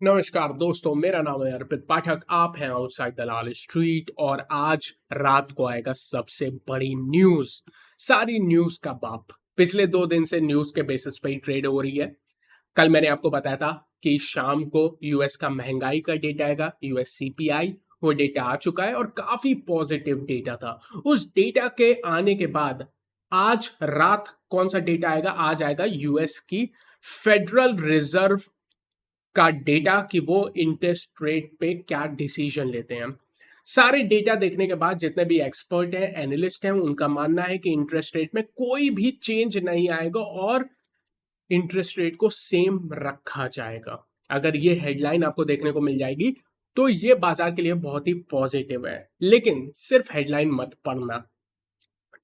नमस्कार दोस्तों, मेरा नाम है अर्पित पाठक। आप हैं आउटसाइड दलाल स्ट्रीट और आज रात को आएगा सबसे बड़ी न्यूज। सारी न्यूज का बाप पिछले 2 दिन से न्यूज के बेसिस पे ही ट्रेड हो रही है। कल मैंने आपको बताया था कि शाम को यूएस का महंगाई का डेटा आएगा, यूएस सीपीआई। वो डेटा आ चुका है और काफी पॉजिटिव डेटा था। उस डेटा के आने के बाद आज रात कौन सा डेटा आएगा? आज आएगा यूएस की फेडरल रिजर्व का डेटा कि वो इंटरेस्ट रेट पे क्या डिसीजन लेते हैं। सारे डेटा देखने के बाद जितने भी एक्सपर्ट हैं, एनालिस्ट हैं, उनका मानना है कि इंटरेस्ट रेट में कोई भी चेंज नहीं आएगा और इंटरेस्ट रेट को सेम रखा जाएगा। अगर ये हेडलाइन आपको देखने को मिल जाएगी तो ये बाजार के लिए बहुत ही पॉजिटिव है, लेकिन सिर्फ हेडलाइन मत पढ़ना।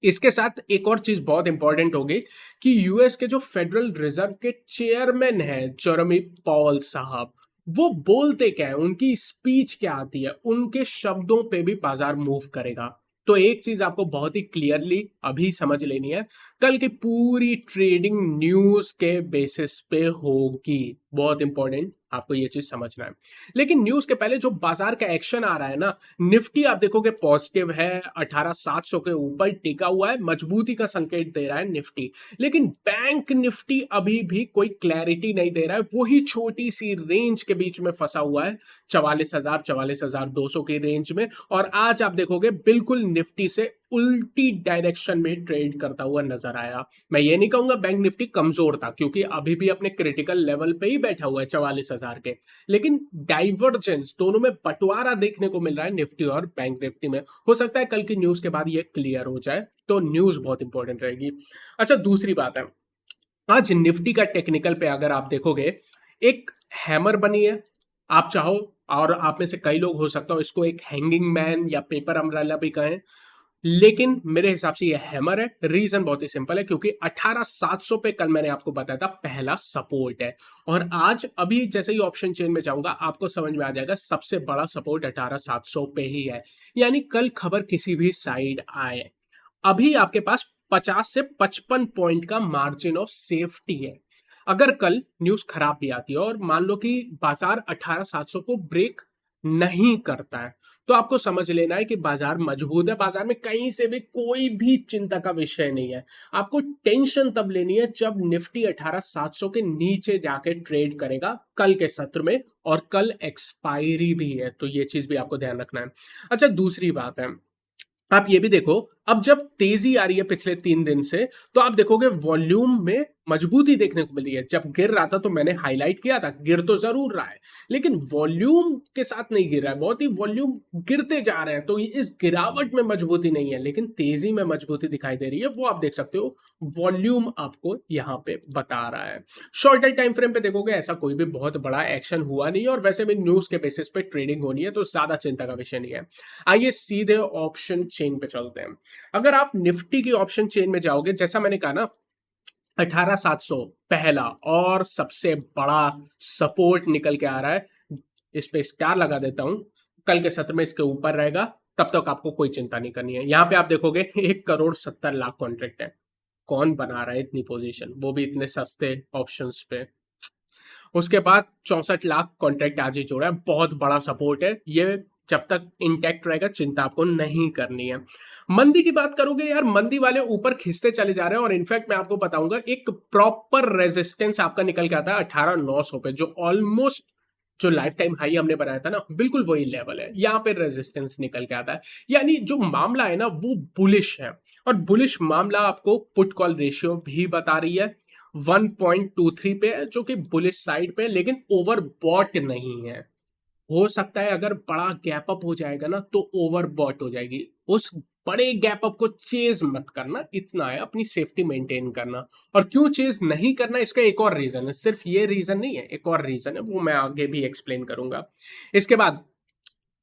इसके साथ एक और चीज बहुत इंपॉर्टेंट होगी कि यूएस के जो फेडरल रिजर्व के चेयरमैन हैं जेरेमी पावल साहब, वो बोलते क्या है, उनकी स्पीच क्या आती है, उनके शब्दों पे भी बाजार मूव करेगा। तो एक चीज आपको बहुत ही क्लियरली अभी समझ लेनी है, कल की पूरी ट्रेडिंग न्यूज के बेसिस पे होगी। बहुत इंपॉर्टेंट, आपको ये चीज समझना है। लेकिन न्यूज के पहले जो बाजार का एक्शन आ रहा है ना, निफ्टी आप देखोगे पॉजिटिव है, 18,700 के ऊपर टिका हुआ है, मजबूती का संकेत दे रहा है निफ्टी। लेकिन बैंक निफ्टी अभी भी कोई क्लैरिटी नहीं दे रहा है, वही छोटी सी रेंज के बीच में फंसा हुआ है, 44,000 44,200 की रेंज में। और आज आप देखोगे बिल्कुल निफ्टी से उल्टी डायरेक्शन में ट्रेड करता हुआ नजर आया। मैं ये नहीं कहूंगा बैंक निफ्टी कमजोर था, क्योंकि अभी भी अपने क्रिटिकल लेवल पे ही बैठा हुआ है 44,000 के। लेकिन डाइवर्जेंस दोनों में बंटवारा देखने को मिल रहा है निफ्टी और बैंक निफ्टी में। हो सकता है कल की न्यूज के बाद ये क्लियर हो जाए, तो न्यूज बहुत इंपॉर्टेंट रहेगी। अच्छा, दूसरी बात है, आज निफ्टी का टेक्निकल पे अगर आप देखोगे, एक हैमर बनी है। आप चाहो, और आप में से कई लोग हो सकता हो इसको एक हैंगिंग मैन या पेपर अम्ब्रेला भी कहें, लेकिन मेरे हिसाब से ये हैमर है। रीजन बहुत ही सिंपल है, क्योंकि 18,700 पे कल मैंने आपको बताया था पहला सपोर्ट है। और आज अभी जैसे ही ऑप्शन चेन में जाऊंगा आपको समझ में आ जाएगा सबसे बड़ा सपोर्ट 18,700 पे ही है। यानी कल खबर किसी भी साइड आए, अभी आपके पास 50 से 55 पॉइंट का मार्जिन ऑफ सेफ्टी है। अगर कल न्यूज खराब भी आती है और मान लो कि बाजार 18,700 को ब्रेक नहीं करता है, तो आपको समझ लेना है कि बाजार मजबूत है, बाजार में कहीं से भी कोई भी चिंता का विषय नहीं है। आपको टेंशन तब लेनी है जब निफ्टी 18,700 के नीचे जाके ट्रेड करेगा कल के सत्र में, और कल एक्सपायरी भी है, तो ये चीज भी आपको ध्यान रखना है। अच्छा, दूसरी बात है, आप ये भी देखो, अब जब तेजी आ रही है पिछले 3 दिन से, तो आप देखोगे वॉल्यूम में मजबूती देखने को मिली है। जब गिर रहा था तो मैंने हाईलाइट किया था, गिर तो जरूर रहा है, लेकिन वॉल्यूम के साथ नहीं गिर रहा है, बहुत ही वॉल्यूम गिरते जा रहे हैं। तो इस गिरावट में मजबूती नहीं है, लेकिन तेजी में मजबूती दिखाई दे रही है, वो आप देख सकते हो। वॉल्यूम आपको यहाँ पे बता रहा है। शॉर्टर टाइम फ्रेम पे देखोगे ऐसा कोई भी बहुत बड़ा एक्शन हुआ नहीं है, और वैसे भी न्यूज के बेसिस पे ट्रेडिंग होनी है, तो ज्यादा चिंता का विषय नहीं है। आइए सीधे ऑप्शन चेन पे चलते हैं। अगर आप निफ्टी की ऑप्शन चेन में जाओगे, जैसा मैंने कहा ना, 18,700 पहला और सबसे बड़ा सपोर्ट निकल के आ रहा है। इस पे स्टार लगा देता हूं, कल के सत्र में इसके ऊपर रहेगा, तब तक आपको कोई चिंता नहीं करनी है। यहां पे आप देखोगे 1,70,00,000 कॉन्ट्रैक्ट है। कौन बना रहा है इतनी पोजीशन, वो भी इतने सस्ते ऑप्शंस पे? उसके बाद 64 लाख कॉन्ट्रैक्ट आज ही जोड़ा है, बहुत बड़ा सपोर्ट है ये। जब तक इंटैक्ट रहेगा चिंता आपको नहीं करनी है। मंदी की बात करोगे यार, मंदी वाले ऊपर खिंचते चले जा रहे हैं, और इनफैक्ट मैं आपको बताऊंगा एक प्रॉपर रेजिस्टेंस आपका निकल के आता है 18,900 पे, जो ऑलमोस्ट जो लाइफ टाइम हाई हमने बनाया था ना, बिल्कुल वही लेवल है। यहाँ पे रेजिस्टेंस निकल के आता है। यानी जो मामला है ना वो बुलिश है, और बुलिश मामला आपको पुट कॉल रेशियो भी बता रही है। 1.23 पे है, जो कि बुलिश साइड पे है, लेकिन ओवरबॉट नहीं है। हो सकता है अगर बड़ा गैप अप हो जाएगा ना तो ओवरबॉट हो जाएगी। उस बड़े गैप अप को चेज मत करना, इतना है, अपनी सेफ्टी मेंटेन करना। और क्यों चेज नहीं करना, इसका एक और रीजन है, सिर्फ ये रीजन नहीं है, एक और रीजन है, वो मैं आगे भी एक्सप्लेन करूंगा। इसके बाद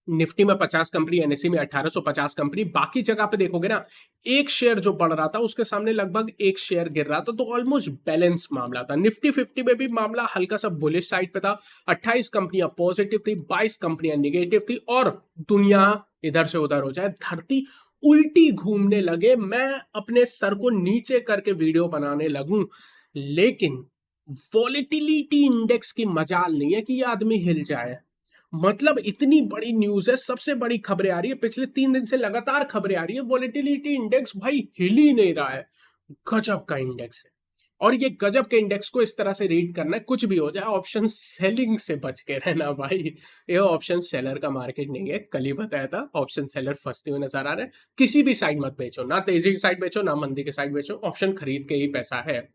निफ्टी में 50 कंपनी, एनएससी में 1850 कंपनी। बाकी जगह पे देखोगे ना, एक शेयर जो बढ़ रहा था उसके सामने लगभग एक शेयर गिर रहा था, तो ऑलमोस्ट बैलेंस मामला था। निफ्टी 50 में भी मामला हल्का सा बुलिश साइड पे था। 28 कंपनियां पॉजिटिव थी, 22 कंपनियां निगेटिव थी, और दुनिया इधर से उधर हो जाए, धरती उल्टी घूमने लगे, मैं अपने सर को नीचे करके वीडियो बनाने लगूं, लेकिन वॉलेटिलिटी इंडेक्स की मजाल नहीं है कि ये आदमी हिल जाए। मतलब इतनी बड़ी न्यूज है, सबसे बड़ी खबरें आ रही है, पिछले 3 दिन से लगातार खबरें आ रही है, वॉलेटिलिटी इंडेक्स भाई हिल ही नहीं रहा है। गजब का इंडेक्स है। और ये गजब के इंडेक्स को इस तरह से रीड करना है, कुछ भी हो जाए ऑप्शन सेलिंग से बच के रहना भाई। ये ऑप्शन सेलर का मार्केट नहीं है, कल ही बताया था, ऑप्शन सेलर फंसते हुए नजर आ रहे हैं। किसी भी साइड मत बेचो, ना तेजी की साइड बेचो ना मंदी की साइड बेचो, ऑप्शन खरीद के ही पैसा है।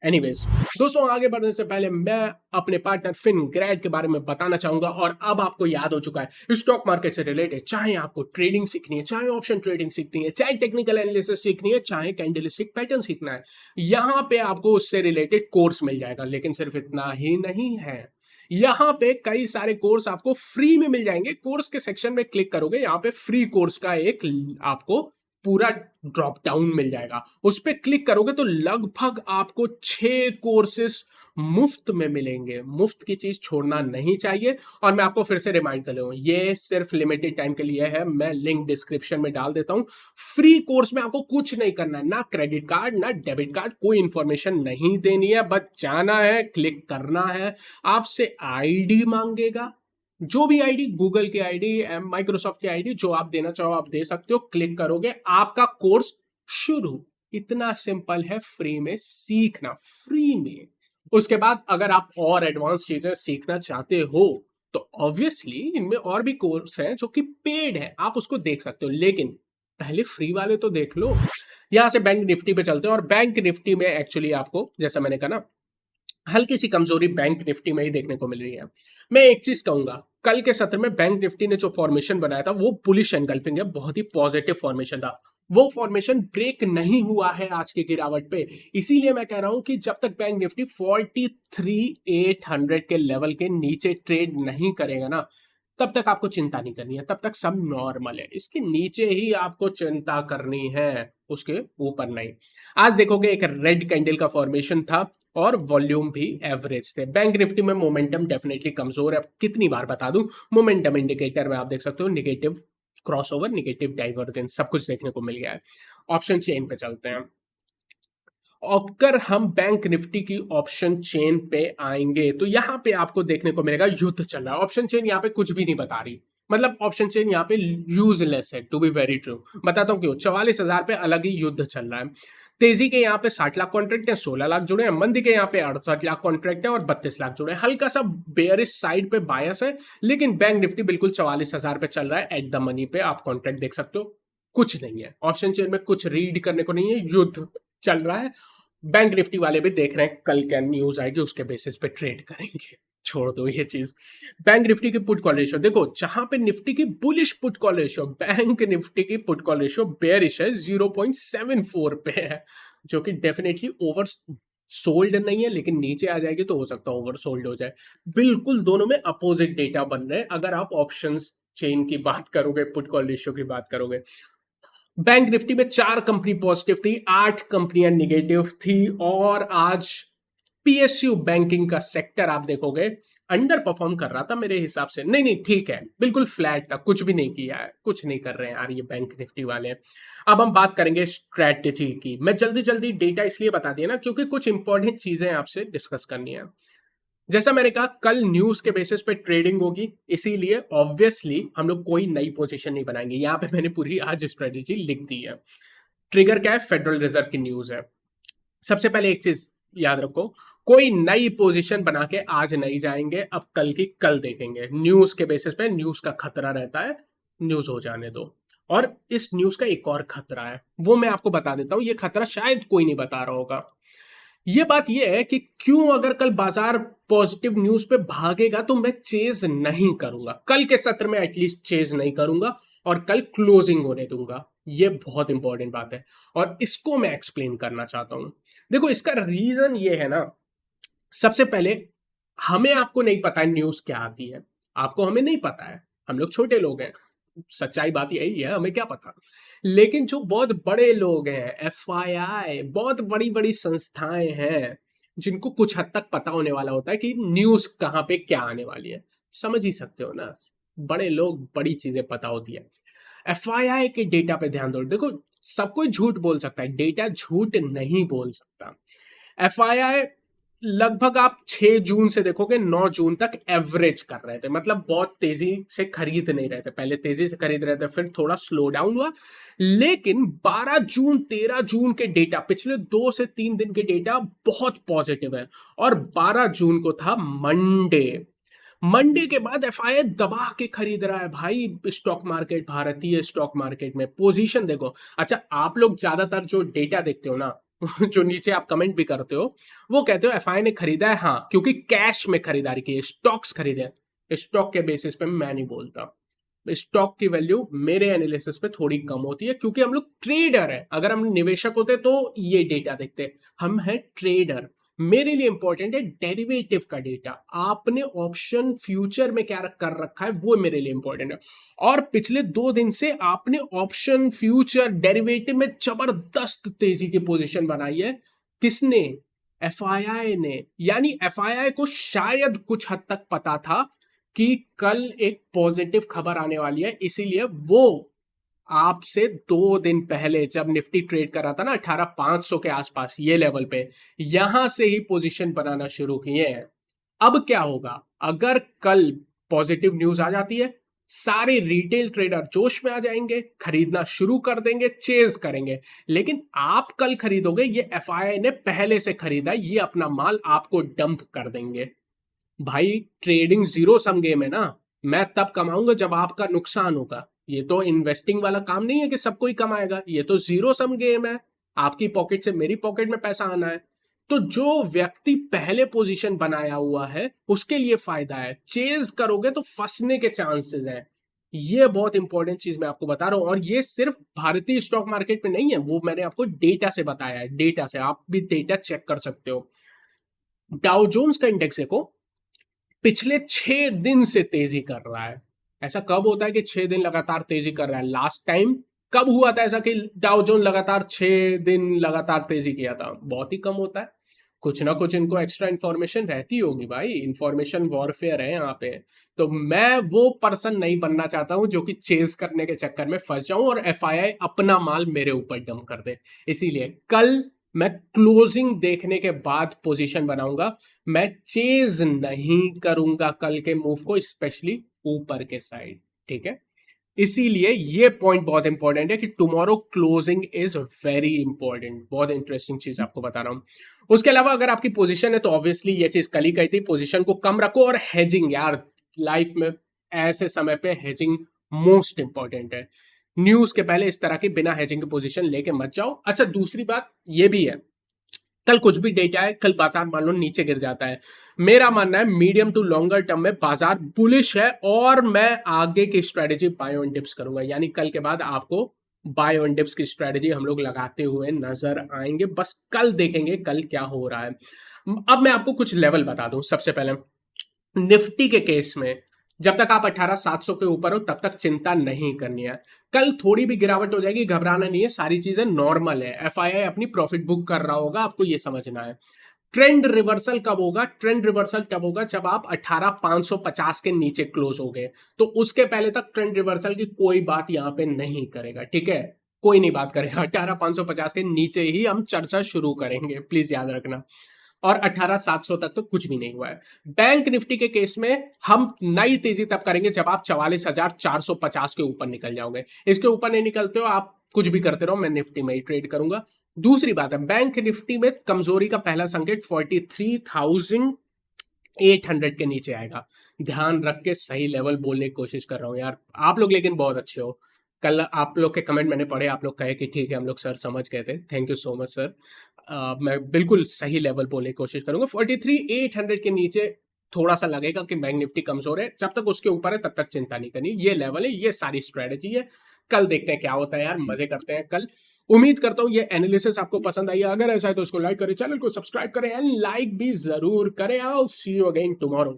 एनीवेज दोस्तों, आगे बढ़ने से पहले मैं अपने पार्टनर फिन ग्रेड के बारे में बताना चाहूंगा। और अब आपको याद हो चुका है, स्टॉक मार्केट से रिलेटेड चाहे आपको ट्रेडिंग सीखनी है, चाहे ऑप्शन ट्रेडिंग सीखनी है, चाहे टेक्निकल एनालिसिस सीखनी है, चाहे कैंडलस्टिक पैटर्न सीखना है, यहां पे आपको उससे रिलेटेड कोर्स मिल जाएगा। लेकिन सिर्फ इतना ही नहीं है, यहाँ पे कई सारे कोर्स आपको फ्री में मिल जाएंगे। कोर्स के सेक्शन में क्लिक करोगे, यहाँ पे फ्री कोर्स का एक आपको पूरा ड्रॉप डाउन मिल जाएगा। उस पर क्लिक करोगे तो लगभग आपको 6 कोर्सेस मुफ्त में मिलेंगे। मुफ्त की चीज छोड़ना नहीं चाहिए। और मैं आपको फिर से रिमाइंड कर लूँ, ये सिर्फ लिमिटेड टाइम के लिए है, मैं लिंक डिस्क्रिप्शन में डाल देता हूं। फ्री कोर्स में आपको कुछ नहीं करना है, ना क्रेडिट कार्ड ना डेबिट कार्ड, कोई इंफॉर्मेशन नहीं देनी है, बस जाना है, क्लिक करना है, आपसे आईडी मांगेगा, जो भी आईडी, गूगल की आईडी, माइक्रोसॉफ्ट की आईडी, जो आप देना चाहो आप दे सकते हो, क्लिक करोगे, आपका कोर्स शुरू। इतना सिंपल है, फ्री में सीखना, फ्री में। उसके बाद अगर आप और एडवांस चीजें सीखना चाहते हो तो ऑब्वियसली इनमें और भी कोर्स हैं जो कि पेड है, आप उसको देख सकते हो, लेकिन पहले फ्री वाले तो देख लो। यहां से बैंक निफ्टी पे चलते हैं, और बैंक निफ्टी में एक्चुअली आपको, जैसा मैंने कहा ना, हल्की सी कमजोरी बैंक निफ्टी में ही देखने को मिल रही है। मैं एक चीज कहूंगा, कल के सत्र में बैंक निफ्टी ने जो फॉर्मेशन बनाया था वो बुलिश एनगल्फिंग है, बहुत ही पॉजिटिव फॉर्मेशन था। वो फॉर्मेशन ब्रेक नहीं हुआ है आज की गिरावट पे। इसीलिए मैं कह रहा हूं कि जब तक बैंक निफ्टी 43,800 के लेवल के नीचे ट्रेड नहीं करेगा ना, तब तक आपको चिंता नहीं करनी है, तब तक सब नॉर्मल है। इसके नीचे ही आपको चिंता करनी है, उसके ऊपर नहीं। आज देखोगे एक रेड कैंडल का फॉर्मेशन था और वॉल्यूम भी एवरेज थे। बैंक निफ्टी में मोमेंटम डेफिनेटली कमजोर है। कितनी बार बता दूं, मोमेंटम इंडिकेटर में आप देख सकते हो निगेटिव क्रॉसओवर, निगेटिव डाइवर्जेंस, सब कुछ देखने को मिल गया है। ऑप्शन चेन पे चलते हैं। अगर हम बैंक निफ्टी की ऑप्शन चेन पे आएंगे तो यहां पे आपको देखने को मिलेगा युद्ध चल रहा है। ऑप्शन चेन यहाँ पे कुछ भी नहीं बता रही, मतलब ऑप्शन चेन यहाँ पे यूजलेस है, टू बी वेरी ट्रू। बताता हूँ क्यों। 44,000 पे अलग ही युद्ध चल रहा है। तेजी के यहाँ पे 60 लाख कॉन्ट्रैक्ट है, 16 लाख जुड़े हैं। मंदी के यहाँ पे 68 लाख कॉन्ट्रैक्ट है और 32 लाख जुड़े हैं। हल्का सा बेयरिश साइड पे बायस है, लेकिन बैंक निफ्टी बिल्कुल 44,000 पे चल रहा है। एट द मनी पे आप कॉन्ट्रैक्ट देख सकते हो, कुछ नहीं है ऑप्शन चेन में, कुछ रीड करने को नहीं है, युद्ध चल रहा है। बैंक निफ्टी वाले भी देख रहे हैं कल क्या न्यूज आएगी, उसके बेसिस पे ट्रेड करेंगे। छोड़ दो ये चीज। बैंक निफ्टी की पुट कॉल रेशियो देखो, जहां पे निफ्टी की bullish put call ratio, bank Nifty की पुट कॉल रेशियो बेयरिश है, 0.74 पे है, जो कि डेफिनेटली ओवर सोल्ड नहीं है, लेकिन नीचे आ जाएगी तो हो सकता है ओवर सोल्ड हो जाए। बिल्कुल दोनों में अपोजिट डेटा बन रहे हैं अगर आप ऑप्शंस चेन की बात करोगे, पुट कॉल रेशियो की बात करोगे। बैंक निफ्टी में 4 कंपनी पॉजिटिव थी, 8 कंपनियां निगेटिव थी। और आज पीएसयू बैंकिंग का सेक्टर आप देखोगे अंडर परफॉर्म कर रहा था मेरे हिसाब से। नहीं नहीं ठीक है, बिल्कुल फ्लैट था, कुछ भी नहीं किया है, कुछ नहीं कर रहे हैं यार ये बैंक निफ्टी वाले। अब हम बात करेंगे स्ट्रेटेजी की। मैं जल्दी जल्दी डेटा इसलिए बता दिया ना क्योंकि कुछ इंपॉर्टेंट चीजें आपसे डिस्कस करनी है। जैसा मैंने कहा, कल न्यूज के बेसिस पे ट्रेडिंग होगी, इसीलिए ऑब्वियसली हम लोग कोई नई पोजीशन नहीं बनाएंगे। यहां पे मैंने पूरी आज स्ट्रेटेजी लिख दी है। ट्रिगर क्या है, फेडरल रिजर्व की न्यूज है। सबसे पहले एक चीज याद रखो, कोई नई पोजीशन बना के आज नहीं जाएंगे, अब कल की कल देखेंगे। न्यूज के बेसिस पे, न्यूज का खतरा रहता है, न्यूज हो जाने दो। और इस न्यूज का एक और खतरा है, वो मैं आपको बता देता हूं। ये खतरा शायद कोई नहीं बता रहा होगा। ये बात ये है कि क्यों अगर कल बाजार पॉजिटिव न्यूज पे भागेगा तो मैं चेज नहीं करूंगा, कल के सत्र में एटलीस्ट चेज नहीं करूंगा, और कल क्लोजिंग होने दूंगा। ये बहुत इंपॉर्टेंट बात है और इसको मैं एक्सप्लेन करना चाहता हूं। देखो इसका रीजन ये है ना, सबसे पहले हमें आपको नहीं पता है न्यूज क्या आती है, आपको हमें नहीं पता है, हम लोग छोटे लोग हैं, सच्चाई बात यही है, हमें क्या पता। लेकिन जो बहुत बड़े लोग हैं, एफआईआई, बहुत बड़ी बड़ी संस्थाएं हैं, जिनको कुछ हद तक पता होने वाला होता है कि न्यूज कहाँ पे क्या आने वाली है। समझ ही सकते हो ना, बड़े लोग, बड़ी चीजें पता होती है। एफआईआई के डेटा पे ध्यान दो। देखो सब कोई झूठ बोल सकता है, डेटा झूठ नहीं बोल सकता। एफआईआई लगभग आप 6 जून से देखोगे 9 जून तक एवरेज कर रहे थे, मतलब बहुत तेजी से खरीद नहीं रहे थे, पहले तेजी से खरीद रहे थे फिर थोड़ा स्लो डाउन हुआ। लेकिन 12 जून 13 जून के डेटा, पिछले 2 से 3 दिन के डेटा बहुत पॉजिटिव है। और 12 जून को था मंडे, मंडे के बाद एफआईआई दबा के खरीद रहा है भाई स्टॉक मार्केट, भारतीय स्टॉक मार्केट में पोजीशन देखो। अच्छा, आप लोग ज्यादातर जो डेटा देखते हो ना जो नीचे आप कमेंट भी करते हो, वो कहते हो एफआईआई ने खरीदा है, हाँ क्योंकि कैश में खरीदारी की है, स्टॉक्स खरीदे। स्टॉक के बेसिस पे मैं नहीं बोलता, स्टॉक की वैल्यू मेरे एनालिसिस पे थोड़ी कम होती है, क्योंकि हम लोग ट्रेडर है। अगर हम निवेशक होते तो ये डेटा देखते, हम हैं ट्रेडर। मेरे लिए इंपॉर्टेंट है डेरिवेटिव का डेटा, आपने ऑप्शन फ्यूचर में क्या कर रखा है वो मेरे लिए इंपॉर्टेंट है। और पिछले 2 दिन से आपने ऑप्शन फ्यूचर डेरिवेटिव में जबरदस्त तेजी की पोजीशन बनाई है। किसने? एफआईआई ने। यानी एफआईआई को शायद कुछ हद तक पता था कि कल एक पॉजिटिव खबर आने वाली है, इसीलिए वो आपसे 2 दिन पहले जब निफ्टी ट्रेड कर रहा था ना 18,500 के आसपास ये लेवल पे, यहां से ही पोजीशन बनाना शुरू किए हैं। अब क्या होगा अगर कल पॉजिटिव न्यूज आ जाती है, सारे रिटेल ट्रेडर जोश में आ जाएंगे, खरीदना शुरू कर देंगे, चेज करेंगे। लेकिन आप कल खरीदोगे, ये एफआईआई ने पहले से खरीदा, ये अपना माल आपको डंप कर देंगे। भाई ट्रेडिंग जीरो सम गेम है ना, मैं तब कमाऊंगा जब आपका नुकसान होगा। ये तो इन्वेस्टिंग वाला काम नहीं है कि सबको ही कमाएगा, ये तो जीरो सम गेम है, आपकी पॉकेट से मेरी पॉकेट में पैसा आना है। तो जो व्यक्ति पहले पोजीशन बनाया हुआ है उसके लिए फायदा है, चेज करोगे तो फंसने के चांसेस है। ये बहुत इंपॉर्टेंट चीज मैं आपको बता रहा हूं, और ये सिर्फ भारतीय स्टॉक मार्केट में नहीं है, वो मैंने आपको डेटा से बताया है, डेटा से आप भी डेटा चेक कर सकते हो। डाउ जोन्स का इंडेक्स देखो, पिछले 6 दिन से तेजी कर रहा है। ऐसा कब होता है कि 6 दिन लगातार तेजी कर रहा है? लास्ट टाइम कब हुआ था ऐसा कि डाउ जोन लगातार 6 दिन लगातार तेजी किया था? बहुत ही कम होता है। कुछ ना कुछ इनको एक्स्ट्रा इन्फॉर्मेशन रहती होगी भाई, इन्फॉर्मेशन वॉरफेयर है यहाँ पे। तो मैं वो पर्सन नहीं बनना चाहता हूं जो कि चेज करने के चक्कर में फंस जाऊं और एफआईआई अपना माल मेरे ऊपर डंप कर दे। इसीलिए कल मैं क्लोजिंग देखने के बाद पोजीशन बनाऊंगा, मैं चेज नहीं करूंगा कल के मूव को, स्पेशली ऊपर के साइड। ठीक है, इसीलिए ये पॉइंट बहुत इंपॉर्टेंट है कि tomorrow closing is very important. बहुत इंटरेस्टिंग चीज आपको बता रहा हूं। उसके अलावा अगर आपकी पोजीशन है तो ऑब्वियसली ये चीज कल ही कही थी, पोजीशन को कम रखो। और हेजिंग यार, लाइफ में ऐसे समय पे हेजिंग मोस्ट इंपॉर्टेंट है। न्यूज के पहले इस तरह की बिना हेजिंग की पोजीशन लेके मत जाओ। अच्छा, दूसरी बात ये भी है, कल कुछ भी डेटा है, कल बाजार मान लो नीचे गिर जाता है, मेरा मानना है मीडियम टू लॉन्गर टर्म में बाजार बुलिश है, और मैं आगे की स्ट्रेटेजी बाय ऑन डिप्स करूंगा। यानी कल के बाद आपको बाय ऑन डिप्स की स्ट्रेटेजी हम लोग लगाते हुए नजर आएंगे। बस कल देखेंगे कल क्या हो रहा है। अब मैं आपको कुछ लेवल बता दूं। सबसे पहले निफ्टी के केस में जब तक आप 18,700 के ऊपर हो तब तक चिंता नहीं करनी है। कल थोड़ी भी गिरावट हो जाएगी, घबराना नहीं है, सारी चीजें नॉर्मल है। एफआईआई अपनी प्रॉफिट बुक कर रहा होगा, आपको ये समझना है। ट्रेंड रिवर्सल कब होगा? ट्रेंड रिवर्सल तब होगा जब आप 18,550 के नीचे क्लोज हो गए, तो उसके पहले तक ट्रेंड रिवर्सल की कोई बात यहां पे नहीं करेगा। ठीक है, कोई नहीं बात करेगा, 18,550 के नीचे ही हम चर्चा शुरू करेंगे, प्लीज याद रखना। और 18,700 तक तो कुछ भी नहीं हुआ है। बैंक निफ्टी के केस में हम नई तेजी तब करेंगे जब आप 44,450 के ऊपर निकल जाओगे। इसके ऊपर नहीं निकलते हो आप, कुछ भी करते रहो, मैं निफ्टी में ही ट्रेड करूंगा। दूसरी बात है, बैंक निफ्टी में कमजोरी का पहला संकेत 43,800 के नीचे आएगा। ध्यान रख के सही लेवल बोलने की कोशिश कर रहा हूं यार, आप लोग लेकिन बहुत अच्छे हो। कल आप लोग के कमेंट मैंने पढ़े, आप लोग कहे कि ठीक है हम लोग सर समझ गए थे, thank you so much sir. मैं बिल्कुल सही लेवल बोलने की कोशिश करूंगा। 43,800 के नीचे थोड़ा सा लगेगा कि बैंक निफ्टी कमजोर है, जब तक उसके ऊपर है तब तक चिंता नहीं करनी। ये लेवल है, ये सारी स्ट्रेटेजी है। कल देखते हैं क्या होता है यार, मजे करते हैं कल। उम्मीद करता हूं ये एनालिसिस आपको पसंद आई है। अगर ऐसा है तो उसको लाइक करें, चैनल को सब्सक्राइब करें एंड लाइक भी जरूर करें। I will see you again tomorrow.